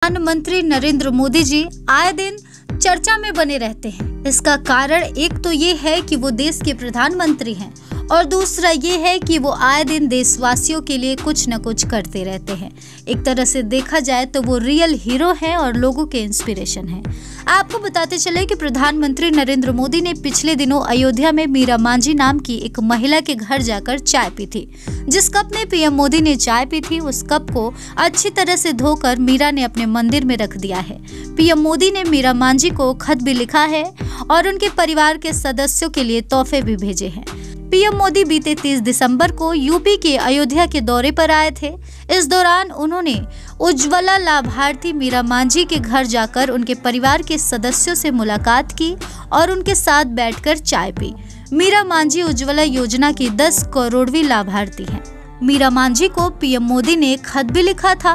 प्रधानमंत्री नरेंद्र मोदी जी आए दिन चर्चा में बने रहते हैं। इसका कारण एक तो ये है कि वो देश के प्रधानमंत्री हैं और दूसरा ये है कि वो आए दिन देशवासियों के लिए कुछ न कुछ करते रहते हैं। एक तरह से देखा जाए तो वो रियल हीरो हैं और लोगों के इंस्पिरेशन हैं। आपको बताते चले कि प्रधानमंत्री नरेंद्र मोदी ने पिछले दिनों अयोध्या में मीरा मांझी नाम की एक महिला के घर जाकर चाय पी थी। जिस कप में पीएम मोदी ने चाय पी थी उस कप को अच्छी तरह से धोकर मीरा ने अपने मंदिर में रख दिया है। पीएम मोदी ने मीरा मांझी को खत भी लिखा है और उनके परिवार के सदस्यों के लिए तोहफे भी भेजे हैं। पीएम मोदी बीते 30 दिसंबर को यूपी के अयोध्या के दौरे पर आए थे। इस दौरान उन्होंने उज्ज्वला लाभार्थी मीरा मांझी के घर जाकर उनके परिवार के सदस्यों से मुलाकात की और उनके साथ बैठकर चाय पी। मीरा मांझी उज्ज्वला योजना की 10 करोड़वीं लाभार्थी हैं। मीरा मांझी को पीएम मोदी ने खत भी लिखा था।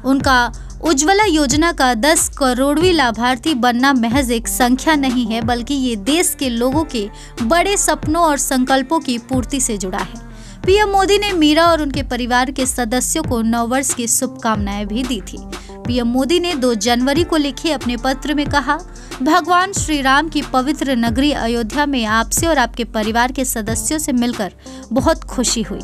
उनका उज्ज्वला योजना का 10 करोड़वीं लाभार्थी बनना महज एक संख्या नहीं है, बल्कि ये देश के लोगों के बड़े सपनों और संकल्पों की पूर्ति से जुड़ा है। पीएम मोदी ने मीरा और उनके परिवार के सदस्यों को नववर्ष की शुभकामनाएं भी दी थी। पीएम मोदी ने 2 जनवरी को लिखे अपने पत्र में कहा, भगवान श्री राम की पवित्र नगरी अयोध्या में आपसे और आपके परिवार के सदस्यों से मिलकर बहुत खुशी हुई।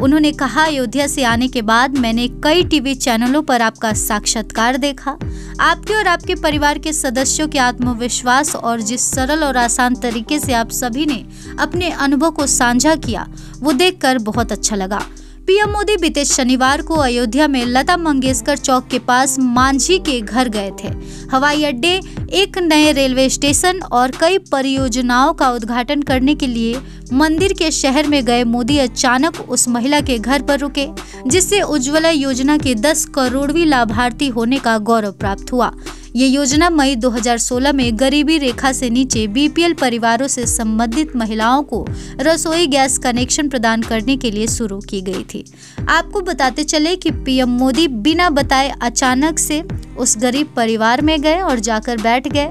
उन्होंने कहा, अयोध्या से आने के बाद मैंने कई टीवी चैनलों पर आपका साक्षात्कार देखा। आपके और आपके परिवार के सदस्यों के आत्मविश्वास और जिस सरल और आसान तरीके से आप सभी ने अपने अनुभव को साझा किया वो देखकर बहुत अच्छा लगा। पीएम मोदी बीते शनिवार को अयोध्या में लता मंगेशकर चौक के पास मांझी के घर गए थे। हवाई अड्डे, एक नए रेलवे स्टेशन और कई परियोजनाओं का उद्घाटन करने के लिए मंदिर के शहर में गए मोदी अचानक उस महिला के घर पर रुके, जिससे उज्ज्वला योजना के 10 करोड़वीं लाभार्थी होने का गौरव प्राप्त हुआ। ये योजना मई 2016 में गरीबी रेखा से नीचे बीपीएल परिवारों से संबंधित महिलाओं को रसोई गैस कनेक्शन प्रदान करने के लिए शुरू की गई थी। आपको बताते चले कि पीएम मोदी बिना बताए अचानक से उस गरीब परिवार में गए और जाकर बैठ गए।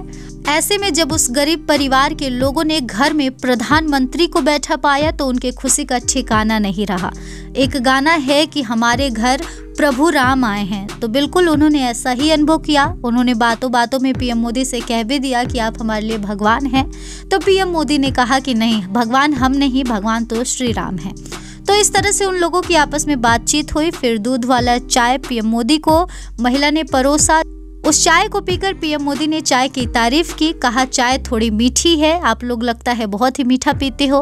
ऐसे में जब उस गरीब परिवार के लोगों ने घर में प्रधानमंत्री को बैठा पाया तो उनके खुशी का ठिकाना नहीं रहा। एक गाना है कि हमारे घर प्रभु राम आए हैं, तो बिल्कुल उन्होंने ऐसा ही अनुभव किया। उन्होंने बातों बातों में पीएम मोदी से कह भी दिया कि आप हमारे लिए भगवान हैं। तो पीएम मोदी ने कहा कि नहीं, भगवान हम नहीं, भगवान तो श्री राम हैं। तो इस तरह से उन लोगों की आपस में बातचीत हुई। फिर दूध वाला चाय पीएम मोदी को महिला ने परोसा। उस चाय को पीकर पीएम मोदी ने चाय की तारीफ की। कहा, चाय थोड़ी मीठी है, आप लोग लगता है बहुत ही मीठा पीते हो।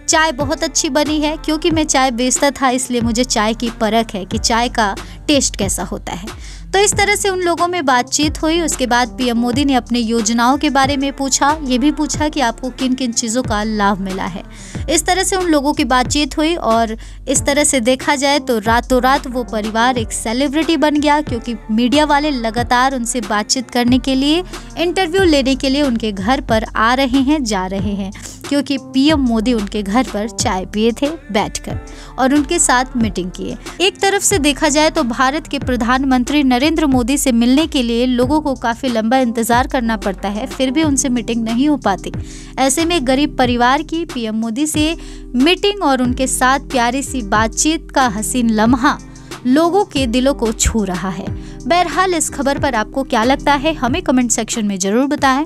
चाय बहुत अच्छी बनी है। क्योंकि मैं चाय बेचता था इसलिए मुझे चाय की परख है कि चाय का टेस्ट कैसा होता है। तो इस तरह से उन लोगों में बातचीत हुई। उसके बाद पीएम मोदी ने अपने योजनाओं के बारे में पूछा। ये भी पूछा कि आपको किन किन चीज़ों का लाभ मिला है। इस तरह से उन लोगों की बातचीत हुई और इस तरह से देखा जाए तो रातों रात वो परिवार एक सेलिब्रिटी बन गया, क्योंकि मीडिया वाले लगातार उनसे बातचीत करने के लिए, इंटरव्यू लेने के लिए उनके घर पर आ रहे हैं, जा रहे हैं, क्योंकि पीएम मोदी उनके घर पर चाय पिए थे बैठकर और उनके साथ मीटिंग किए। एक तरफ से देखा जाए तो भारत के प्रधानमंत्री नरेंद्र मोदी से मिलने के लिए लोगों को काफी लंबा इंतजार करना पड़ता है, फिर भी उनसे मीटिंग नहीं हो पाती। ऐसे में गरीब परिवार की पीएम मोदी से मीटिंग और उनके साथ प्यारी सी बातचीत का हसीन लम्हा लोगों के दिलों को छू रहा है। बहरहाल इस खबर पर आपको क्या लगता है, हमें कमेंट सेक्शन में जरूर बताएं।